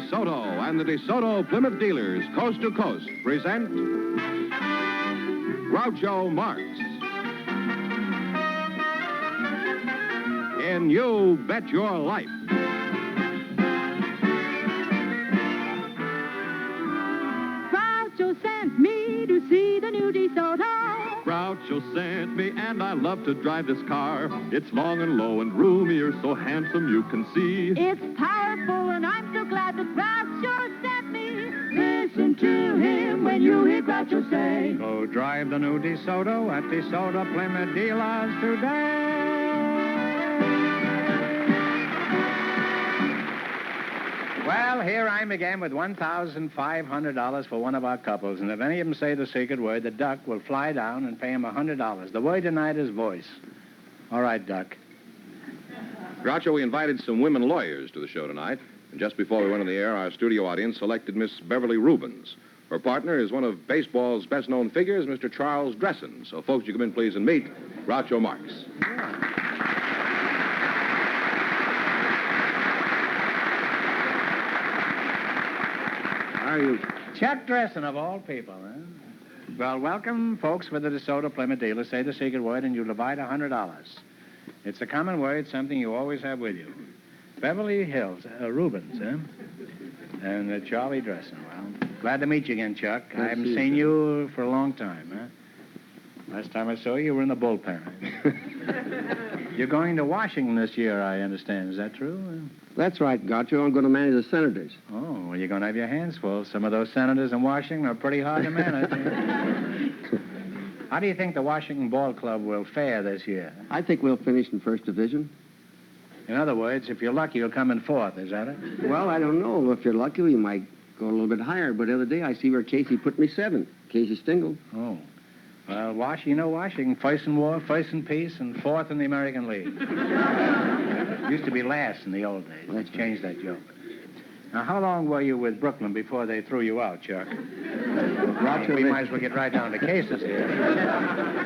DeSoto and the DeSoto Plymouth dealers, coast to coast, present Groucho Marx in You Bet Your Life. Groucho sent me to see the new DeSoto. Groucho sent me, and I love to drive this car. It's long and low and roomier, so handsome you can see. It's powerful, and I'm so glad that Groucho sent me. Listen to him when you hear Groucho say, go drive the new DeSoto at DeSoto Plymouth dealers today. Well, here I'm again with $1,500 for one of our couples, and if any of them say the secret word, the duck will fly down and pay him $100. The word tonight is voice. All right, Duck. Groucho, we invited some women lawyers to the show tonight, and just before we went on the air, our studio audience selected Miss Beverly Rubens. Her partner is one of baseball's best-known figures, Mr. Charles Dressen. So, folks, you come in, please, and meet Groucho Marx. How are you? Chuck Dressen, of all people, huh? Well, welcome, folks, with the DeSoto Plymouth dealer. Say the secret word, and you divide $100. It's a common word, something you always have with you. Beverly Hills, Rubens, huh? And Charlie Dressen. Well, glad to meet you again, Chuck. I haven't seen you for a long time, huh? Last time I saw you, you were in the bullpen. You're going to Washington this year, I understand. Is that true? That's right, Groucho. I'm going to manage the senators. Oh, well, you're going to have your hands full. Some of those senators in Washington are pretty hard to manage. How do you think the Washington Ball Club will fare this year? I think we'll finish in first division. In other words, if you're lucky, you'll come in fourth. Is that it? Well, I don't know. If you're lucky, we might go a little bit higher. But the other day, I see where Casey put me 7th. Casey Stengel. Oh. Well, Washington, first in war, first in peace, and fourth in the American League. Used to be last in the old days. Let's change that joke. Now, how long were you with Brooklyn before they threw you out, Chuck? Roger, we might as well get right down to cases here.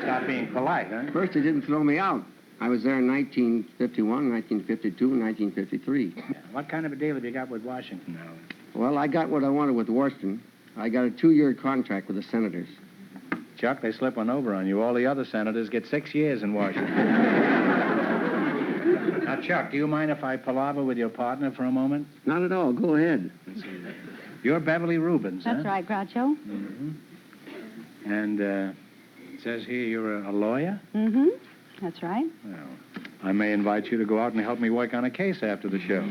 Stop being polite, huh? First, they didn't throw me out. I was there in 1951, 1952, and 1953. Yeah. What kind of a deal have you got with Washington now? Well, I got what I wanted with Washington. I got a 2-year contract with the senators. Chuck, they slip one over on you. All the other senators get 6 years in Washington. Now, Chuck, do you mind if I palaver with your partner for a moment? Not at all. Go ahead. You're Beverly Rubens, That's huh? right, Groucho. Mm-hmm. And it says here you're a lawyer? Mm-hmm. That's right. Well, I may invite you to go out and help me work on a case after the show.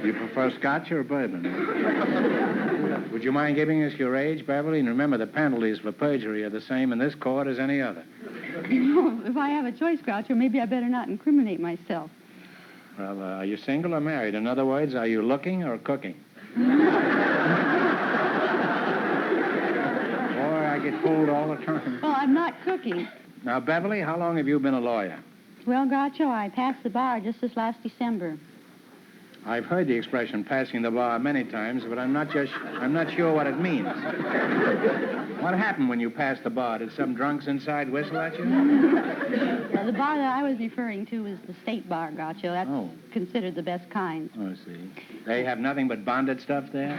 You prefer scotch or bourbon? Would you mind giving us your age, Beverly? And remember, the penalties for perjury are the same in this court as any other. No, if I have a choice, Groucho, maybe I better not incriminate myself. Well, are you single or married? In other words, are you looking or cooking? Or I get fooled all the time. Well, I'm not cooking. Now, Beverly, how long have you been a lawyer? Well, Groucho, I passed the bar just this last December. I've heard the expression passing the bar many times, but I'm not sure what it means. What happened when you passed the bar? Did some drunks inside whistle at you? Well, the bar that I was referring to is the state bar, Groucho. That's considered the best kind. Oh, I see. They have nothing but bonded stuff there?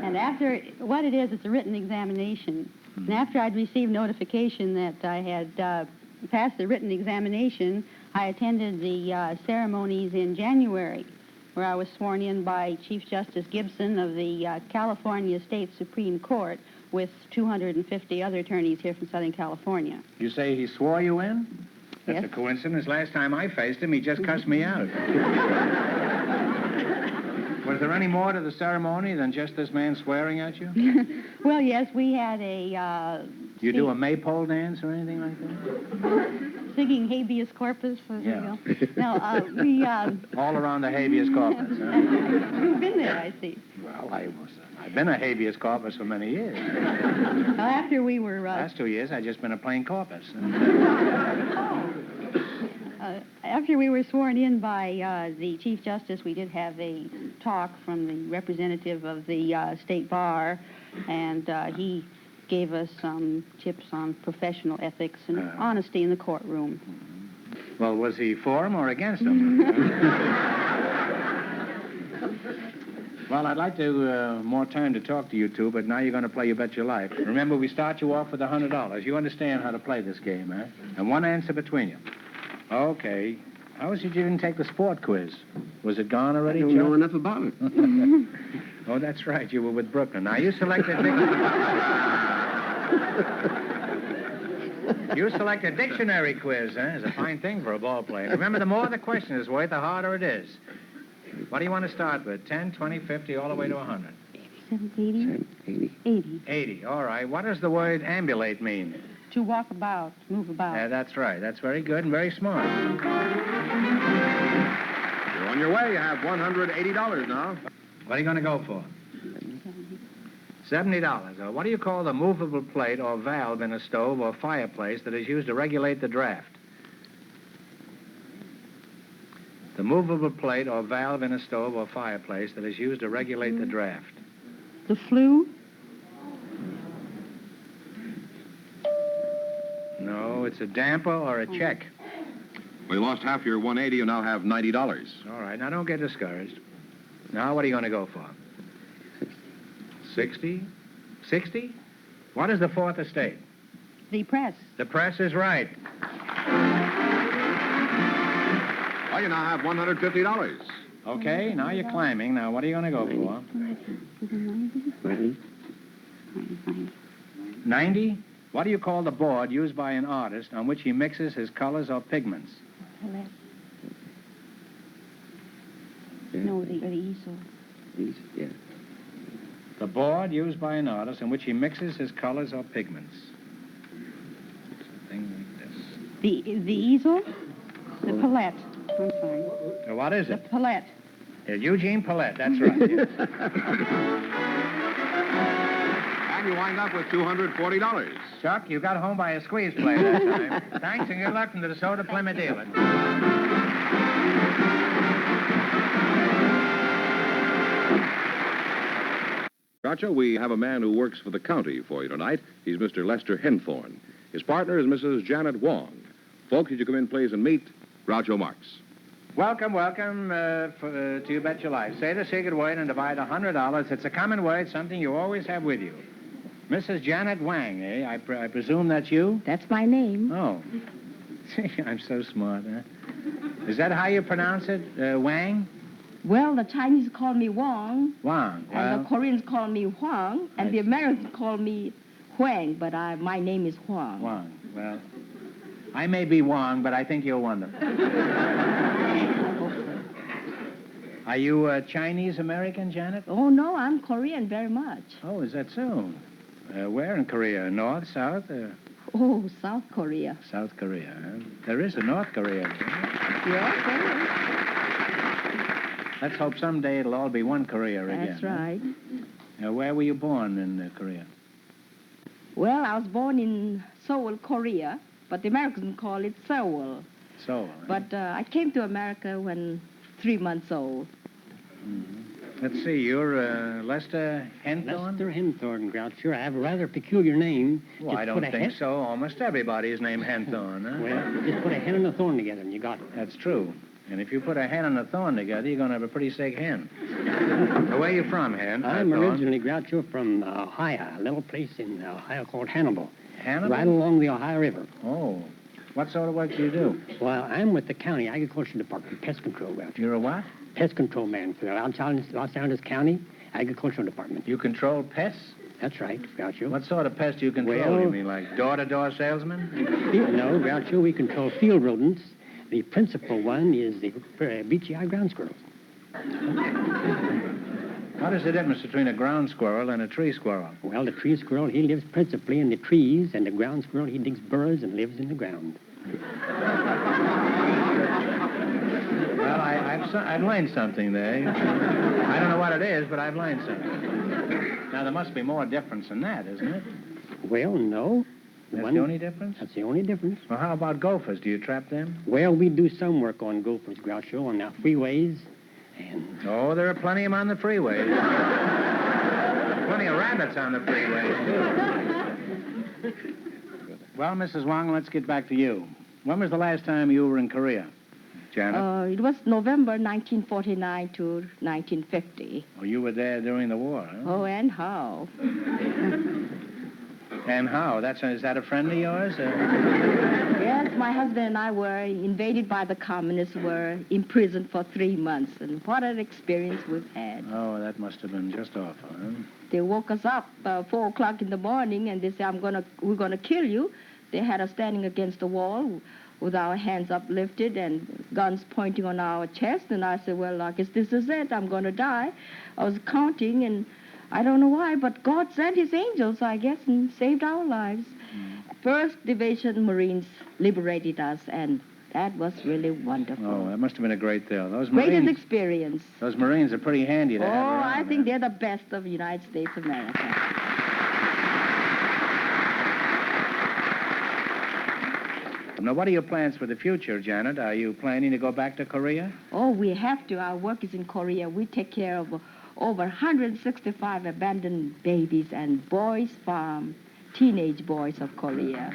And after, what it is, it's a written examination. And after I'd received notification that I had passed the written examination, I attended the ceremonies in January, where I was sworn in by Chief Justice Gibson of the California State Supreme Court with 250 other attorneys here from Southern California. You say he swore you in? That's Yes. a coincidence. Last time I faced him, he just cussed me out. Was there any more to the ceremony than just this man swearing at you? Well, yes, we had a... You do a maypole dance or anything like that? Singing habeas corpus. Yeah. No, we... All around the habeas corpus, huh? You've been there, I see. Well, I've been a habeas corpus for many years. Well, after we were... Last 2 years, I've just been a plain corpus. After we were sworn in by the Chief Justice, we did have a talk from the representative of the State Bar, and he gave us some tips on professional ethics and honesty in the courtroom. Well, was he for him or against him? Well, I'd like to more time to talk to you two, but now you're going to play You Bet Your Life. Remember, we start you off with $100. You understand how to play this game, eh? And one answer between you. Okay. How is it you didn't take the sport quiz? Was it gone already, I don't Chuck? know enough about it. Oh, that's right. You were with Brooklyn. Now, you selected... You select a dictionary quiz, eh? It's a fine thing for a ball player. Remember, the more the question is worth, the harder it is. What do you want to start with? 10, 20, 50, all the way to 100? 80. 80. 80. 80, all right. What does the word ambulate mean? To walk about, move about. That's right. That's very good and very smart. You're on your way. You have $180 now. What are you going to go for? $70. What do you call the movable plate or valve in a stove or fireplace that is used to regulate the draft? The movable plate or valve in a stove or fireplace that is used to regulate the draft. The flue? No, it's a damper or a check. Well, you lost half your 180. You now have $90. All right, now don't get discouraged. Now, what are you going to go for? 60? 60? What is the fourth estate? The press. The press is right. Well, you now have $150. Okay, now you're climbing. Now, what are you going to go for? 90. 90? What do you call the board used by an artist on which he mixes his colors or pigments? No, the easel. These, yeah. The board used by an artist in which he mixes his colors or pigments. Something like this. The easel? The palette. I'm sorry. What is The it? palette. Eugene Palette, that's right. Yes. And you wind up with $240. Chuck, you got home by a squeeze play that time. Thanks and good luck from the DeSoto Plymouth dealer. Groucho, we have a man who works for the county for you tonight. He's Mr. Lester Henthorne. His partner is Mrs. Janet Wang. Folks, would you come in, please, and meet Groucho Marx. Welcome to You Bet Your Life. Say the secret word and divide $100. It's a common word, something you always have with you. Mrs. Janet Wang, eh? I presume that's you? That's my name. Oh. See, I'm so smart, huh? Is that how you pronounce it, Wang? Well, the Chinese call me Wang, Wang. and Well, the Koreans call me Huang, and the Americans call me Huang, but my name is Huang. Wang. Well, I may be Wang, but I think you're wonderful. Are you Chinese-American, Janet? Oh, no, I'm Korean very much. Oh, is that so? Where in Korea? North, south? Oh, South Korea. South Korea. Huh? There is a North Korea. Yes, there is. Let's hope someday it'll all be one Korea again. That's right. Huh? Where were you born in Korea? Well, I was born in Seoul, Korea, but the Americans call it Seoul. Seoul. Huh? But I came to America when 3 months old. Mm-hmm. Let's see, you're Lester Henthorne? Lester Henthorne, Groucho. I have a rather peculiar name. Well, Just I put don't a think hen- so. Almost everybody is named Henthorne, huh? Well, just put a hen and a thorn together and you got it. That's true. And if you put a hen and a thorn together, you're going to have a pretty sick hen. Where are you from, Hen? I'm Thorne? originally, Groucho, from Ohio, a little place in Ohio called Hannibal. Hannibal? Right along the Ohio River. Oh. What sort of work do you do? Well, I'm with the county agriculture department, pest control, Groucho. You're a what? Pest control man for the Los Angeles County Agricultural Department. You control pests? That's right, Groucho. What sort of pests do you control? Well- You mean like door-to-door salesman? No, Groucho, we control field rodents. The principal one is the beachy-eyed ground squirrel. What is the difference between a ground squirrel and a tree squirrel? Well, the tree squirrel, he lives principally in the trees, and the ground squirrel, he digs burrows and lives in the ground. Well, I've learned something there. I don't know what it is, but I've learned something. Now, there must be more difference than that, isn't it? Well, no. That's the only difference? That's the only difference. Well, how about gophers? Do you trap them? Well, we do some work on gophers, Groucho, on our freeways, and... Oh, there are plenty of them on the freeways. Plenty of rabbits on the freeways, too. Well, Mrs. Wang, let's get back to you. When was the last time you were in Korea? Janet? It was November 1949 to 1950. Oh, you were there during the war, huh? Oh, and how? And how? Is that a friend of yours? Yes, my husband and I were invaded by the communists, were imprisoned for 3 months, and what an experience we've had. Oh, that must have been just awful, huh? They woke us up 4 o'clock in the morning, and they said, we're gonna kill you. They had us standing against the wall with our hands uplifted and guns pointing on our chest, and I said, well, I guess this is it. I'm gonna die. I was counting, and I don't know why, but God sent his angels, I guess, and saved our lives. 1st Division Marines liberated us, and that was really wonderful. Oh, that must have been a great thrill. Those Greatest Marines, experience. those Marines are pretty handy to have around. I think they're the best of United States of America. Now, what are your plans for the future, Janet? Are you planning to go back to Korea? Oh, we have to. Our work is in Korea. We take care of over 165 abandoned babies and boys farm, teenage boys of Korea.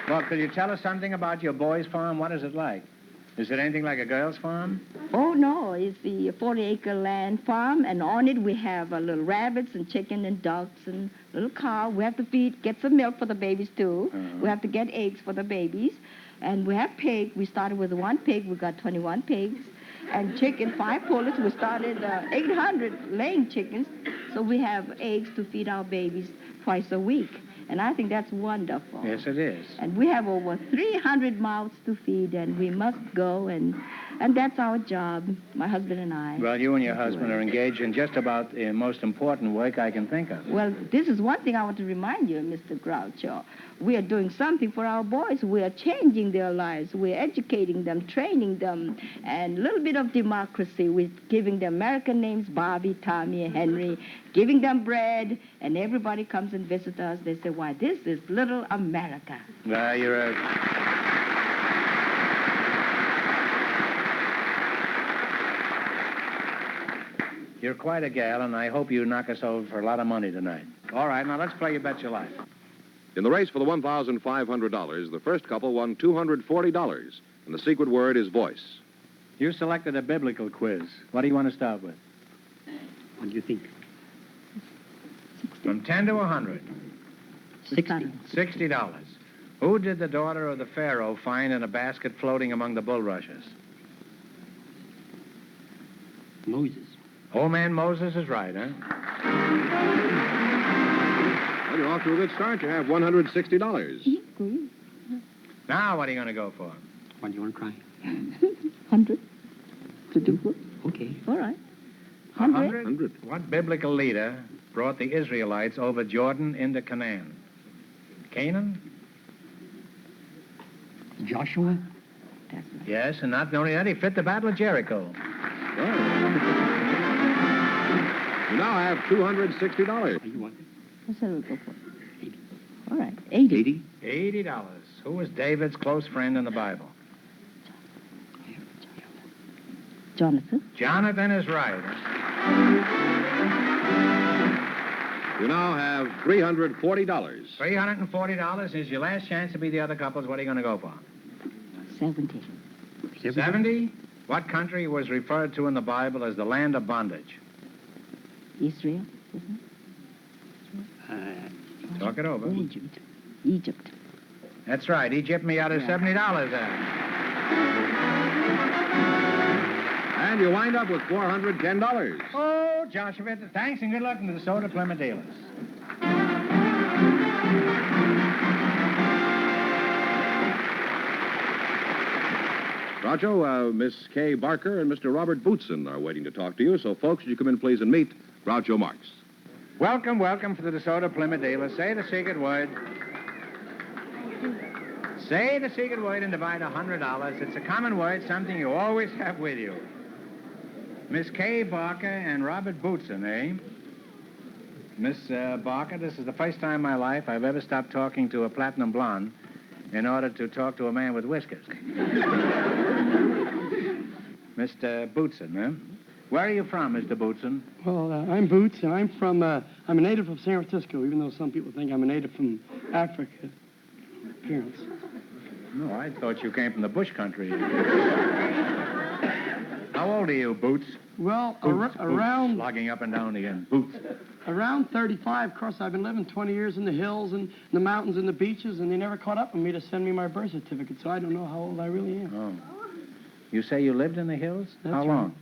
Well, could you tell us something about your boys' farm? What is it like? Is it anything like a girl's farm? Oh, no, it's the 40-acre land farm, and on it we have little rabbits and chicken and ducks and little cow. We have to get some milk for the babies, too. Uh-huh. We have to get eggs for the babies. And we have pig. We started with 1 pig. We got 21 pigs. And chicken, 5 pullets. We started 800 laying chickens. So we have eggs to feed our babies twice a week. And I think that's wonderful. Yes, it is. And we have over 300 mouths to feed, and we must go, and that's our job, my husband and I. Well, you and your husband are engaged in just about the most important work I can think of. Well, this is one thing I want to remind you, Mr. Groucho. We are doing something for our boys. We are changing their lives. We're educating them, training them, and a little bit of democracy. We're giving them American names, Bobby, Tommy, Henry, giving them bread, and everybody comes and visits us. They say, why, this is little America. Well, you're quite a gal, and I hope you knock us over for a lot of money tonight. All right, now let's play You Bet Your Life. In the race for the $1,500, the first couple won $240, and the secret word is voice. You selected a biblical quiz. What do you want to start with? What do you think? From 10 to 100. 60. $60. Who did the daughter of the Pharaoh find in a basket floating among the bulrushes? Moses. Old man Moses is right, huh? Well, you're off to a good start. You have $160. Now, what are you going to go for? What do you want to try? 100 to do what? Okay. All right. 100? 100. What biblical leader brought the Israelites over Jordan into Canaan? Canaan? Joshua? That's right. Yes, and not only that, he fit the Battle of Jericho. You now have $260. What do you want? What's that we'll go for? 80. All right. 80. $80. Who was David's close friend in the Bible? Jonathan. Jonathan is right. You now have $340. $340 is your last chance to be the other couples. What are you going to go for? 70. 70? What country was referred to in the Bible as the land of bondage? Israel, isn't Talk it over. it? Egypt. Egypt. That's right. Egypt me out of $70 there. And you wind up with $410. Oh, Joshua, thanks and good luck to the Soda Plymouth dealers. Groucho, Miss Kay Barker and Mr. Robert Bootzin are waiting to talk to you. So, folks, would you come in, please, and meet Groucho Marx. Welcome, welcome to the DeSoto Plymouth dealers. Say the secret word. Say the secret word and divide $100. It's a common word, something you always have with you. Miss Kay Barker and Robert Bootzin, eh? Miss Barker, this is the first time in my life I've ever stopped talking to a platinum blonde in order to talk to a man with whiskers. Mr. Bootzin, huh? Where are you from, Mr. Bootzin? Well, I'm Boots, and I'm a native of San Francisco, even though some people think I'm a native from Africa. Appearance. No, I thought you came from the bush country. How old are you, Boots? Well, Boots, around... Slogging up and down again. Boots. Around 35. Of course, I've been living 20 years in the hills and the mountains and the beaches, and they never caught up with me to send me my birth certificate, so I don't know how old I really am. Oh. You say you lived in the hills? That's how long? Right.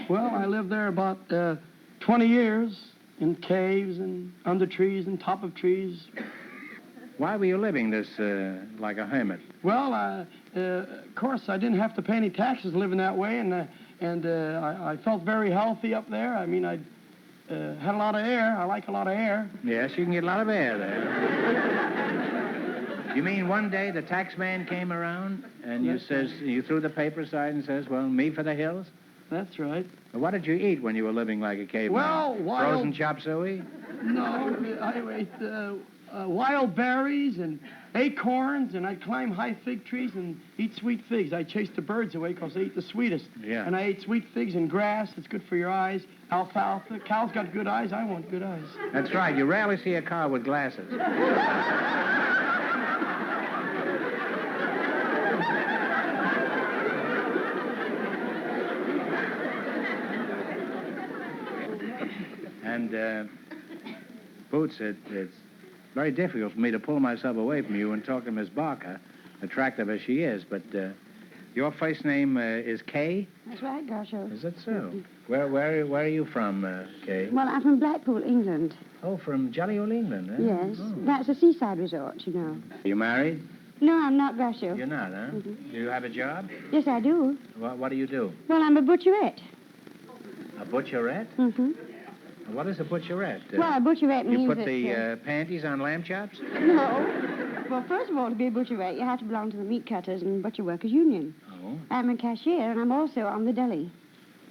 Well, I lived there about 20 years in caves and under trees and top of trees. Why were you living this like a hermit? Well, of course, I didn't have to pay any taxes living that way, and I felt very healthy up there. I mean, I had a lot of air. I like a lot of air. Yes, you can get a lot of air there. You mean one day the tax man came around and you threw the paper aside and says, well, me for the hills? That's right. What did you eat when you were living like a caveman? Well, frozen chop suey? No, I ate wild berries and acorns, and I'd climb high fig trees and eat sweet figs. I chased the birds away because they eat the sweetest. Yeah. And I ate sweet figs and grass. It's good for your eyes. Alfalfa. Cows got good eyes. I want good eyes. That's right. You rarely see a cow with glasses. And, Boots, it's very difficult for me to pull myself away from you and talk to Miss Barker, attractive as she is, but your first name is Kay? That's right, Groucho. Is that so? Where are you from, Kay? Well, I'm from Blackpool, England. Oh, from jolly old England, eh? Yes. Oh. That's a seaside resort, you know. Are you married? No, I'm not, Groucho. You're not, huh? Mhm. Do you have a job? Yes, I do. What do you do? Well, I'm a butcherette. A butcherette? Mm-hmm. What is a butcherette? Well, a butcherette means You put that, the panties on lamb chops? No. Well, first of all, to be a butcherette, you have to belong to the meat cutters and butcher workers union. Oh. I'm a cashier, and I'm also on the deli.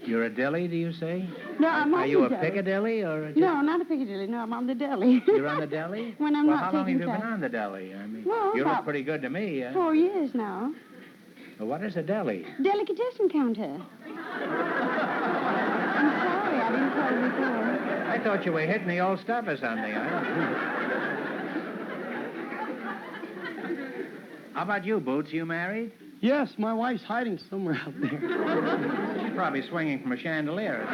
You're a deli, do you say? No, I'm on Are you the a deli. Piccadilly or just... No, not a Piccadilly. No, I'm on the deli. You're on the deli? When I'm well, not how long have taking you been time. on the deli? I mean, Well, you about look pretty good to me. 4 years now. Well, what is a deli? Delicatessen counter. I'm sorry, I didn't tell you before. I thought you were hitting the old stuff or something. How about you, Boots? You married? Yes, my wife's hiding somewhere out there. She's probably swinging from a chandelier.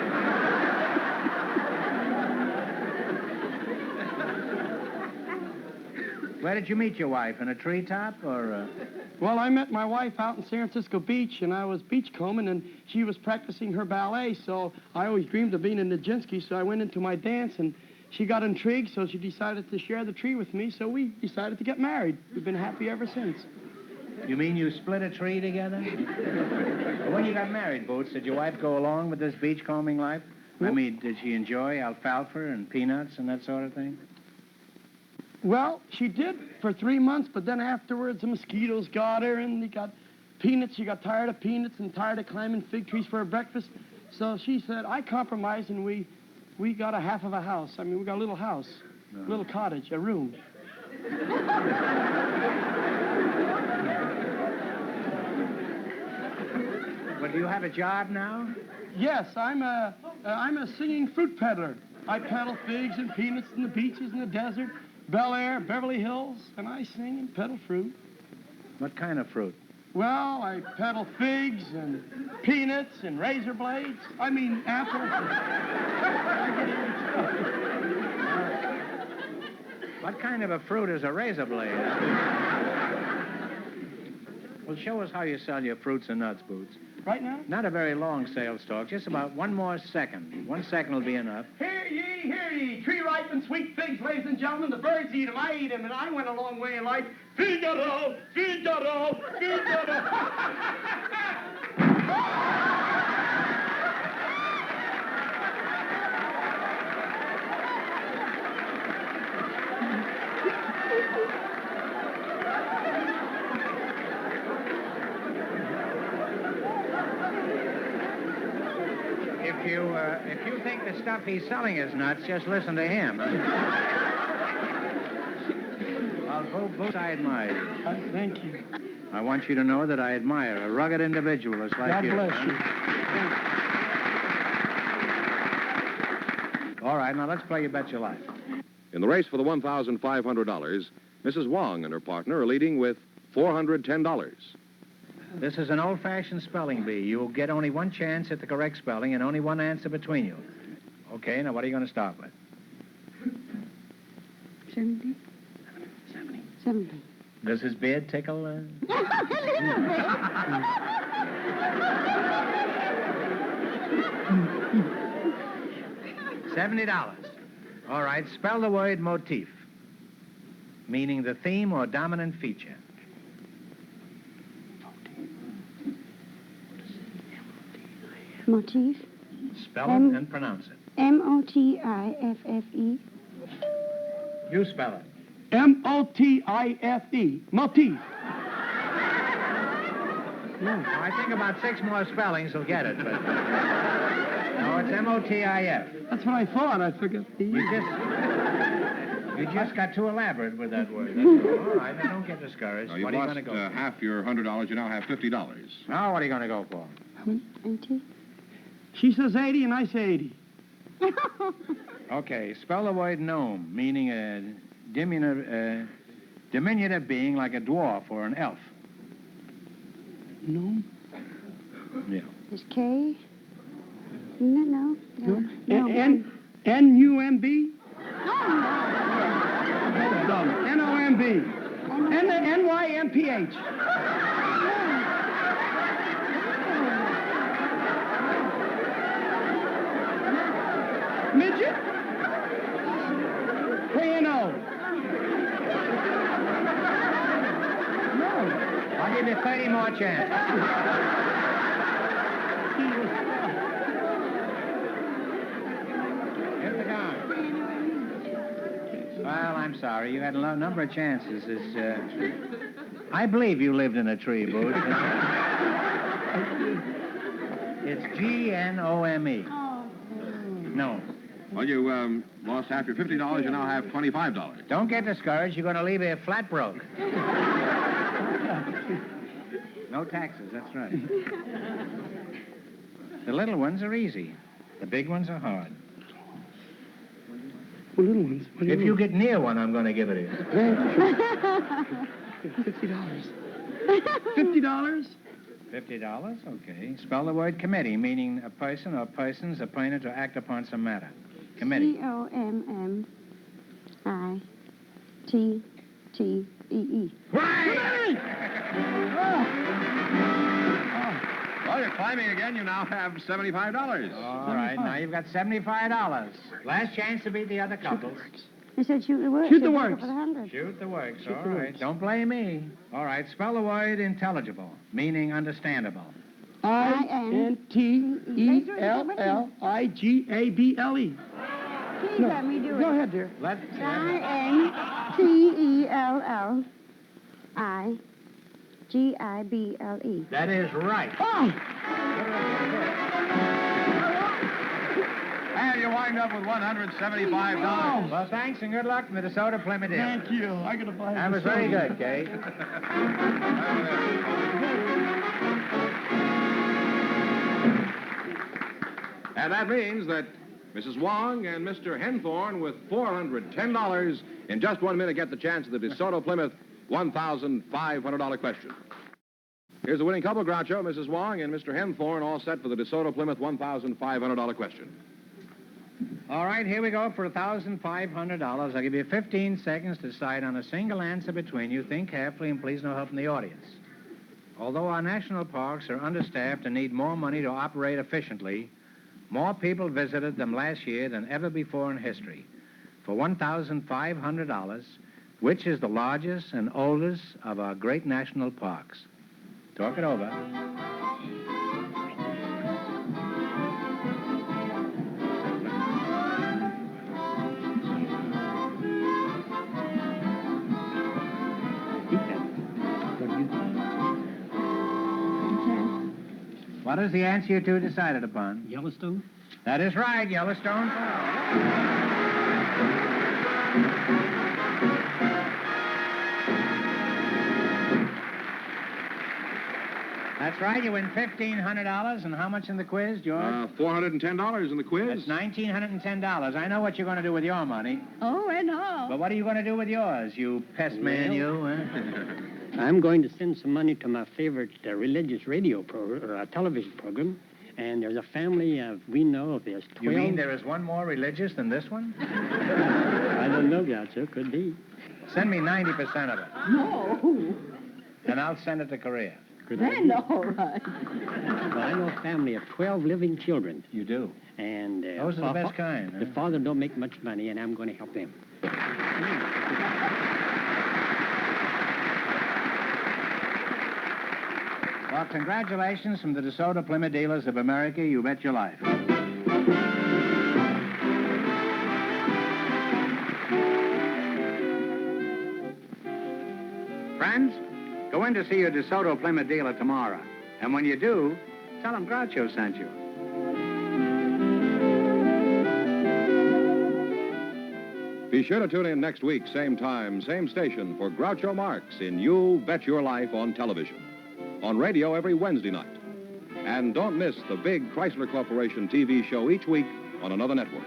Where did you meet your wife? In a treetop or... Well, I met my wife out in San Francisco Beach, and I was beachcombing, and she was practicing her ballet, so I always dreamed of being a Nijinsky, so I went into my dance, and she got intrigued, so she decided to share the tree with me, so we decided to get married. We've been happy ever since. You mean you split a tree together? When you got married, Boots, did your wife go along with this beachcombing life? I mean, did she enjoy alfalfa and peanuts and that sort of thing? Well, she did for 3 months, but then afterwards the mosquitoes got her, and they got peanuts. She got tired of peanuts and tired of climbing fig trees for her breakfast. So she said, I compromised, and we got a half of a house. I mean, we got a little house, a little cottage, a room. Well, do you have a job now? Yes, I'm a singing fruit peddler. I peddle figs and peanuts in the beaches and the desert, Bel Air, Beverly Hills, and I sing and peddle fruit. What kind of fruit? Well, I peddle figs and peanuts and razor blades. I mean, apples. What kind of a fruit is a razor blade? Well, show us how you sell your fruits and nuts, Boots. Right now? Not a very long sales talk, just about one more second. 1 second will be enough. Hear ye, tree-ripened sweet figs, ladies and gentlemen. The birds eat them, I eat them, and I went a long way in life. Figaro, Figaro, Figaro. If you think the stuff he's selling is nuts, just listen to him. Well, Boots, I admire you. Thank you. I want you to know that I admire a rugged individualist like God you. bless you. right, now let's play You Bet Your Life. In the race for the $1,500, Mrs. Wang and her partner are leading with $410. This is an old-fashioned spelling bee. You'll get only one chance at the correct spelling and only one answer between you. Okay, now what are you going to start with? 70. 70. Does his beard tickle? $70. All right, spell the word motif, meaning the theme or dominant feature. Motif. Spell it and pronounce it. M-O-T-I-F-F-E. You spell it. M-O-T-I-F-E. Motif. I think about 6 more spellings will get it, but... No, it's M-O-T-I-F. That's what I thought. I forgot the E. You just got too elaborate with that word. That's all right, now don't get discouraged. You've What are you lost going to go for? half your $100. You now have $50. Now, what are you going to go for? 80. She says 80 and I say 80. Okay, spell the word gnome, meaning a diminutive being like a dwarf or an elf. No. Yeah. Is K? No. N-U-M-B? N-O-M-B. N-Y-M-P-H. Midget? K-N-O. No. I'll give you 30 more chances. Here's the gun. Well, I'm sorry. You had a number of chances. I believe you lived in a tree, Boots. It's G-N-O-M-E. No. Well, you lost half your $50. You now have $25. Don't get discouraged. You're going to leave here flat broke. No taxes, that's right. The little ones are easy. The big ones are hard. Well, little ones. If you get near one, I'm going to give it to you. $50. $50? $50? Okay. Spell the word committee, meaning a person or persons appointed to act upon some matter. Committee. C-O-M-M-I-T-T-E-E. Right! Well, you're climbing again. You now have $75. All right, now you've got $75. Last chance to beat the other couples. He said shoot the works. Shoot the He'll works. go for the 100. Shoot the works, all right. Don't blame me. All right, spell the word intelligible, meaning understandable. I-N-T-E-L-L-I-G-A-B-L-E. Please let me do it. Go ahead, dear. I-N-T-E-L-L-I-G-I-B-L-E. That is right. Oh! And you wind up with $175. Well, thanks and good luck, Minnesota Plymouth. Thank you. I got to buy That was very good, Kate. And that means that Mrs. Wang and Mr. Henthorne with $410 in just 1 minute get the chance of the DeSoto Plymouth $1,500 question. Here's the winning couple, Groucho, Mrs. Wang and Mr. Henthorne, all set for the DeSoto Plymouth $1,500 question. All right, here we go for $1,500. I'll give you 15 seconds to decide on a single answer between you. Think carefully and please no help from the audience. Although our national parks are understaffed and need more money to operate efficiently, more people visited them last year than ever before in history. For $1,500, which is the largest and oldest of our great national parks? Talk it over. What is the answer you two decided upon? Yellowstone? That is right, Yellowstone. That's right. You win $1,500. And how much in the quiz, George? $410 in the quiz. That's $1,910. I know what you're going to do with your money. Oh, and how? But what are you going to do with yours, you pest man, you? Huh? I'm going to send some money to my favorite religious television program. And there's a family we know of. There's 12. You mean there is one more religious than this one? I don't know, Groucho. Could be. Send me 90% of it. No. And I'll send it to Korea. Then all right. Well, I know a family of 12 living children. You do? And Those are the best kind. The father don't make much money, and I'm going to help them. Well, congratulations from the DeSoto Plymouth Dealers of America. You bet your life. Friends, go in to see your DeSoto Plymouth dealer tomorrow. And when you do, tell him Groucho sent you. Be sure to tune in next week, same time, same station, for Groucho Marx in You Bet Your Life on television. On radio every Wednesday night. And don't miss the big Chrysler Corporation TV show each week on another network.